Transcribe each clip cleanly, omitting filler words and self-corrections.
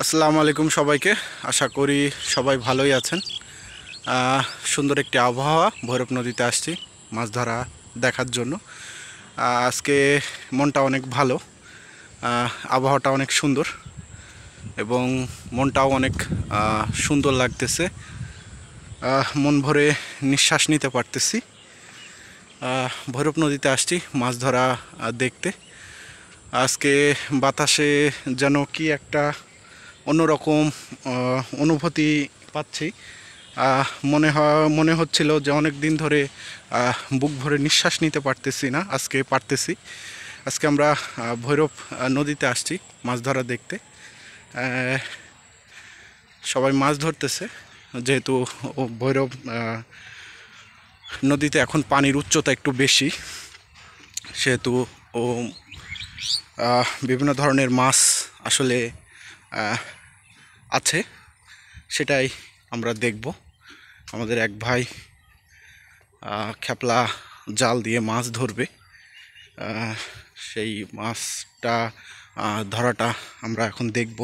আসসালামু আলাইকুম সবাইকে। আশা করি সবাই ভালোই আছেন। সুন্দর একটি আবহাওয়া, ভৈরব নদীতে আসছি মাছ ধরা দেখার জন্য। আজকে মনটা অনেক ভালো, আবহাওয়াটা অনেক সুন্দর এবং মনটাও অনেক সুন্দর লাগতেছে। মন ভরে নিঃশ্বাস নিতে পারতেছি। ভৈরব নদীতে আসছি মাছ ধরা দেখতে। আজকে বাতাসে যেন কি একটা অন্যরকম অনুভূতি পাচ্ছি। মনে হচ্ছিল যে অনেক দিন ধরে বুক ভরে নিঃশ্বাস নিতে পারতেছি না, আজকে পারতেছি। আজকে আমরা ভৈরব নদীতে আসছি মাছ ধরা দেখতে। সবাই মাছ ধরতেছে যেহেতু ভৈরব নদীতে এখন পানির উচ্চতা একটু বেশি, সেহেতু ও বিভিন্ন ধরনের মাছ আসলে আছে, সেটাই আমরা দেখব। আমাদের এক ভাই খেপলা জাল দিয়ে মাছ ধরবে। সেই মাছটা ধরাটা আমরা এখন দেখব।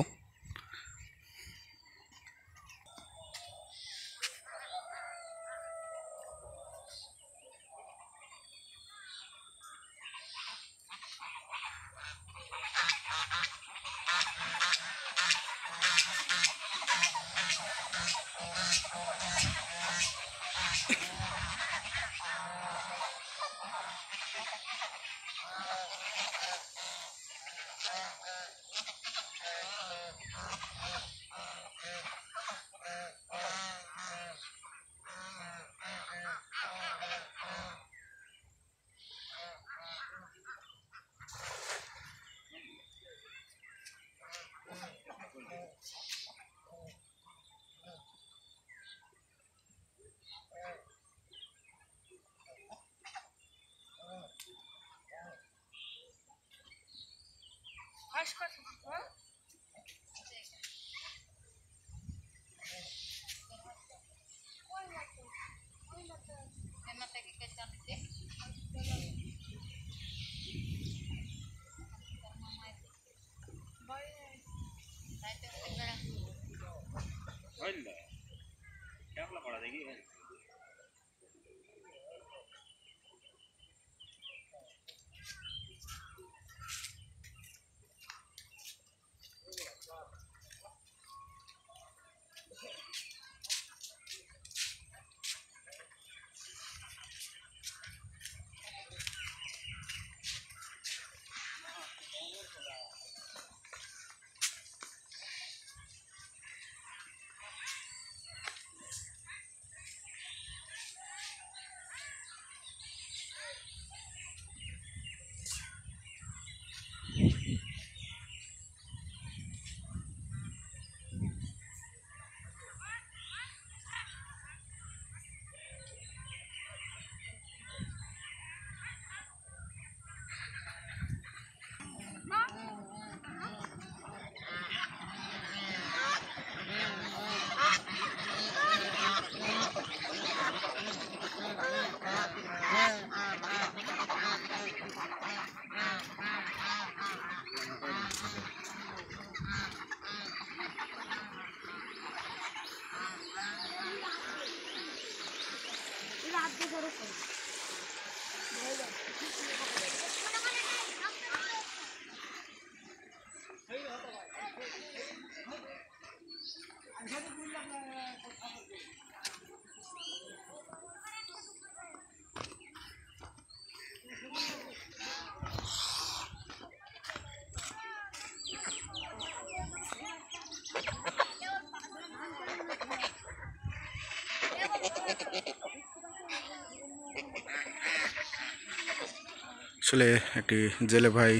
আসলে একটি জেলে ভাই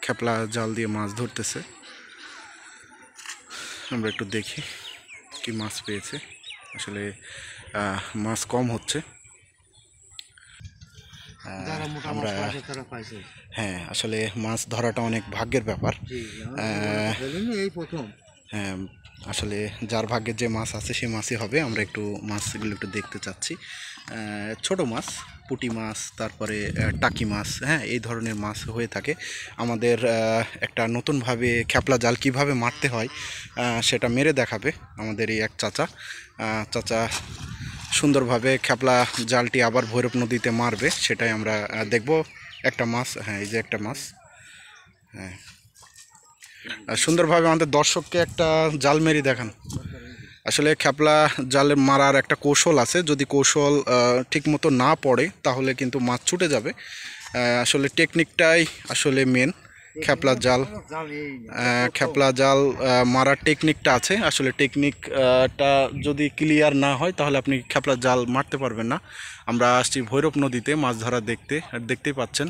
খেপলা জাল দিয়ে মাছ ধরতেছে। আমরা একটু দেখি কি মাছ পেয়েছে। আসলে মাছ কম হচ্ছে। আমরা হ্যাঁ, আসলে মাছ ধরাটা অনেক ভাগ্যের ব্যাপার। হ্যাঁ, আসলে যার ভাগ্যে যে মাছ আছে সে মাছই হবে। আমরা একটু মাছগুলো একটু দেখতে চাচ্ছি। ছোট মাছ, পুঁটি মাছ, তারপরে টাকি মাছ, হ্যাঁ, এই ধরনের মাছ হয়ে থাকে। আমাদের একটা নতুনভাবে খ্যাপলা জাল কিভাবে মারতে হয় সেটা মেরে দেখাবে আমাদের এই এক চাচা। চাচা সুন্দরভাবে খ্যাপলা জালটি আবার ভৈরব নদীতে মারবে, সেটাই আমরা দেখব। একটা মাছ, হ্যাঁ, এই যে একটা মাছ, হ্যাঁ, সুন্দরভাবে আমাদের দর্শককে একটা জাল মেরে দেখান। আসলে খ্যাপলা জাল মারার একটা কৌশল আছে, যদি কৌশল ঠিকমতো না পড়ে তাহলে কিন্তু মাছ ছুটে যাবে। আসলে টেকনিকটাই আসলে মেন। খ্যাপলা জাল খ্যাপলা জাল মারার টেকনিকটা আছে, আসলে টেকনিকটা যদি ক্লিয়ার না হয় তাহলে আপনি খ্যাপলা জাল মারতে পারবেন না। আমরা আসছি ভৈরব নদীতে মাছ ধরা দেখতে, আর দেখতেই পাচ্ছেন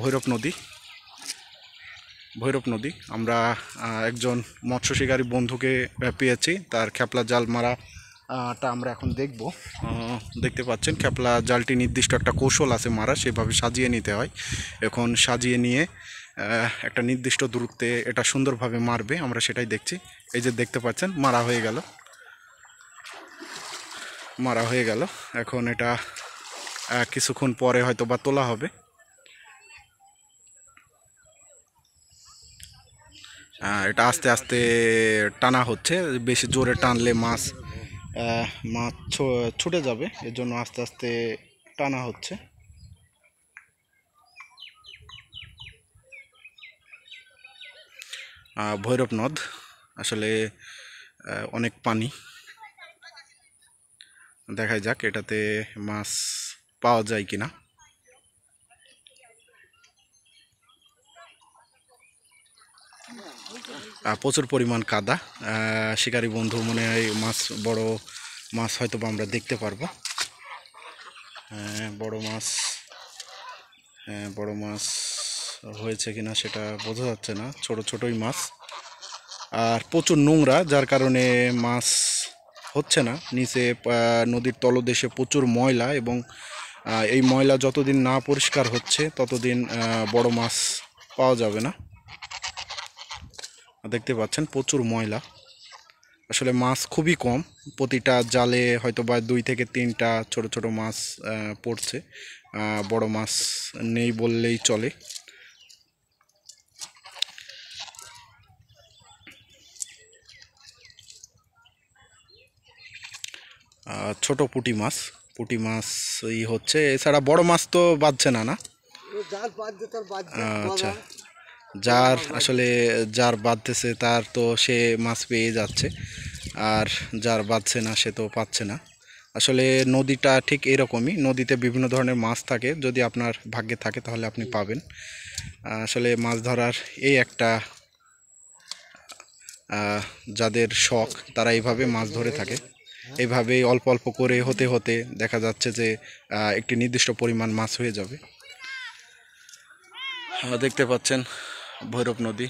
ভৈরব নদী। আমরা একজন মৎস্য শিকারী বন্ধুকে পেয়েছি, তার খ্যাপলা জাল মারাটা আমরা এখন দেখব। দেখতে পাচ্ছেন খ্যাপলা জালটি নির্দিষ্ট একটা কৌশল আছে মারা, সেভাবে সাজিয়ে নিতে হয়। এখন সাজিয়ে নিয়ে একটা নির্দিষ্ট দূরত্বে এটা সুন্দরভাবে মারবে, আমরা সেটাই দেখছি। এই যে দেখতে পাচ্ছেন মারা হয়ে গেল। এখন এটা কিছুক্ষণ পরে হয়তো বা তোলা হবে। এটা আস্তে আস্তে টানা হচ্ছে, বেশি জোরে টানলে মাছ ছুটে যাবে, এর জন্য আস্তে আস্তে টানা হচ্ছে। ভৈরব নদ আসলে অনেক পানি, দেখা যাক এটাতে মাছ পাওয়া যায় কিনা। প্রচুর পরিমাণ কাদা, শিকারী বন্ধু মনে হয় বড় মাছ হয়তো বা আমরা দেখতে পারবো। বড় মাছ হয়েছে কিনা সেটা বোঝা যাচ্ছে না, ছোটই মাছ। আর প্রচুর নোংরা, যার কারণে মাছ হচ্ছে না। নিচে নদীর তলদেশে প্রচুর ময়লা, এবং এই ময়লা যতদিন না পরিষ্কার হচ্ছে ততদিন বড় মাছ পাওয়া যাবে না। দেখতে পাচ্ছেন প্রচুর ময়লা, আসলে মাছ খুবই কম। প্রতিটা জালে হয়তো বা 2 থেকে 3টা ছোট মাছ পড়ছে, বড় মাছ নেই বললেই চলে। ছোট পুঁটি মাছ হচ্ছে, এছাড়া বড় মাছ তো বাঁধছে না। আচ্ছা, যার বাঁধতেছে তার তো সে মাছ পেয়ে যাচ্ছে, আর যার বাঁধছে না সে তো পাচ্ছে না। আসলে নদীটা ঠিক এরকমই, নদীতে বিভিন্ন ধরনের মাছ থাকে, যদি আপনার ভাগ্যে থাকে তাহলে আপনি পাবেন। আসলে মাছ ধরার এই একটা যাদের শখ তারা এইভাবে মাছ ধরে থাকে। এইভাবেই অল্প অল্প করে হতে হতে দেখা যাচ্ছে যে একটি নির্দিষ্ট পরিমাণ মাছ হয়ে যাবে। দেখতে পাচ্ছেন ভৈরব নদী।